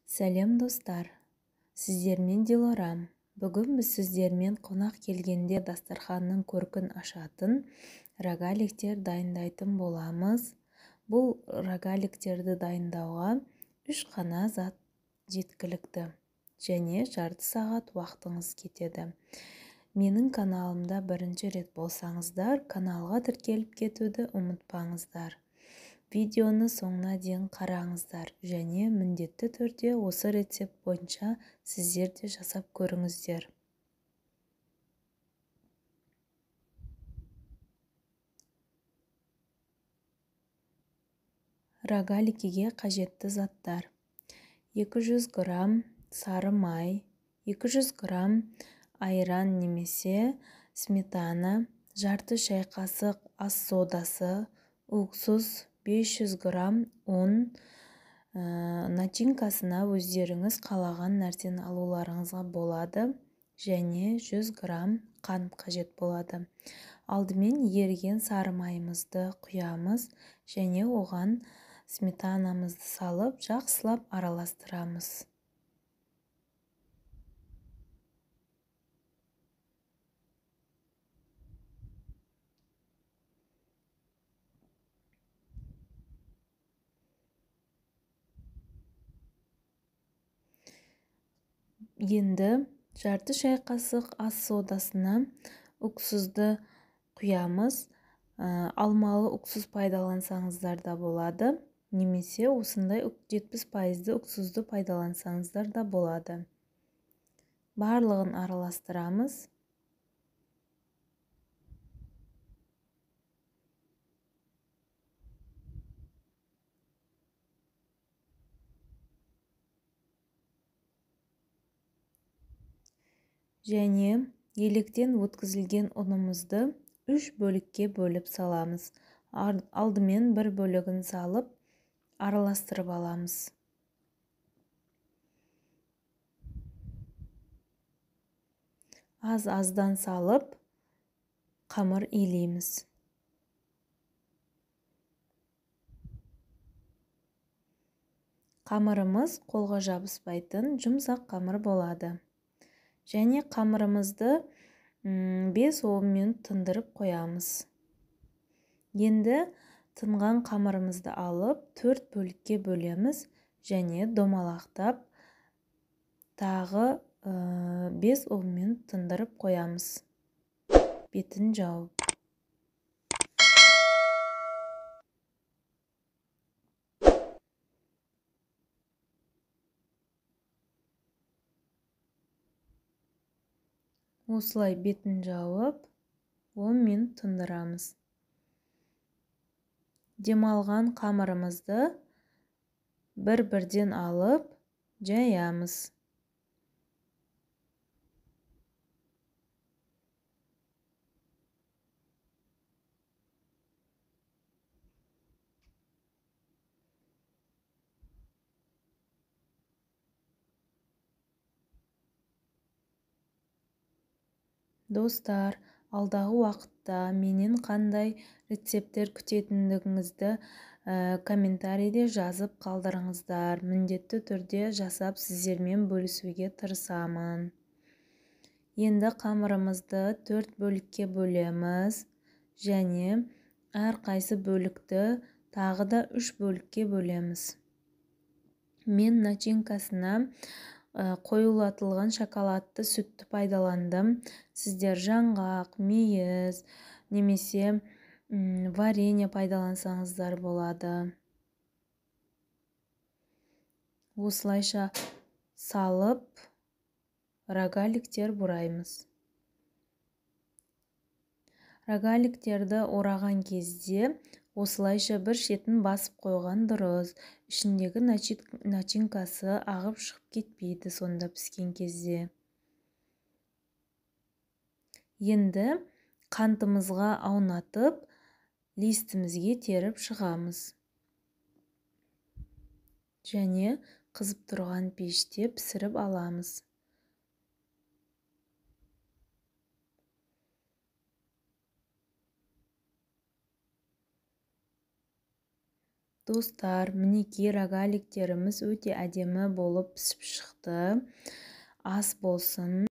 Сәлем достар, сіздермен Диларам. Бүгін біз сіздермен қонақ келгенде дастарханның көркін ашатын рогаликтер дайындайтын боламыз. Бұл рогаликтерді дайындауға 3 қана зат жеткілікті және жарты сағат уақытыңыз кетеді. Менің каналымда бірінші рет болсаңыздар, каналға тіркеліп кетуді ұмытпаңыздар. Видеоны соңына дейін қараңыздар және міндетті түрде осы рецепт бойынша сіздер де жасап көріңіздер. Рогаликіге қажетті заттар: 200 грамм сары май, 200 грамм айран немесе сметана, жарты шай қасық ас содасы, уксус, 500 грамм ұн. Начинкасына өздеріңіз қалаған нәрсені алуларыңызға болады және 100 грамм қант қажет болады. Алдымен еріген сары майымызды құямыз және оған сметанамызды салып, жақсылап араластырамыз. Енді жарты шай қасық ас содасына уксусты құямыз. Алмалы уксус пайдалансаңыздар да болады, немесе осындай 70% уксусты пайдалансаңыздар да болады. Барлығын араластырамыз. Және електен өткізілген ұнымызды 3 бөлікке бөліп саламыз. Алдымен бір бөлігін салып, араластырып аламыз. Аз-аздан салып, қамыр илейміз. Қамырымыз қолға жабыспайтын жұмсақ қамыр болады. Және қамырымызды 5-10 минут тындырып қоямыз. Енді тынған қамырымызды алып 4 бөлікке бөлеміз және домалақтап тағы 5-10 минут тындырып қоямыз. Бетін жауып. Осылай бетін жауып 10 минут тындырамыз. Демалған қамырымызды бір-бірден алып жаямыз. Достар, алдағы уақытта менен қандай рецепттер күтетіндігіңізді комментарийде жазып қалдырыңыздар. Міндетті түрде жасап сіздермен бөлісуге тырысамын. Енді қамырымызды 4 бөлікке бөлеміз және әрқайсы бөлікті тағы да 3 бөлікке бөлеміз. Мен начинкасына қоюлатылған шоколадты сүтті пайдаландым. Сіздер жаңғақ, мейіз немесе варенье пайдалансаңыздар болады. Осылайша салып рогаликтер бұраймыз. Рогаликтерді ораған кезде осылайша бір шетін басып қойған дұрыс. Ішіндегі начинкасы ағып шығып кетпейді сонда піскен кезде. Енді қантымызға аунатып, листімізге теріп шығамыз. Және қызып тұрған пеште пісіріп аламыз. достар, мінекей рогаликтеріміз өте әдемі болып пісіп шықты. Ас болсын.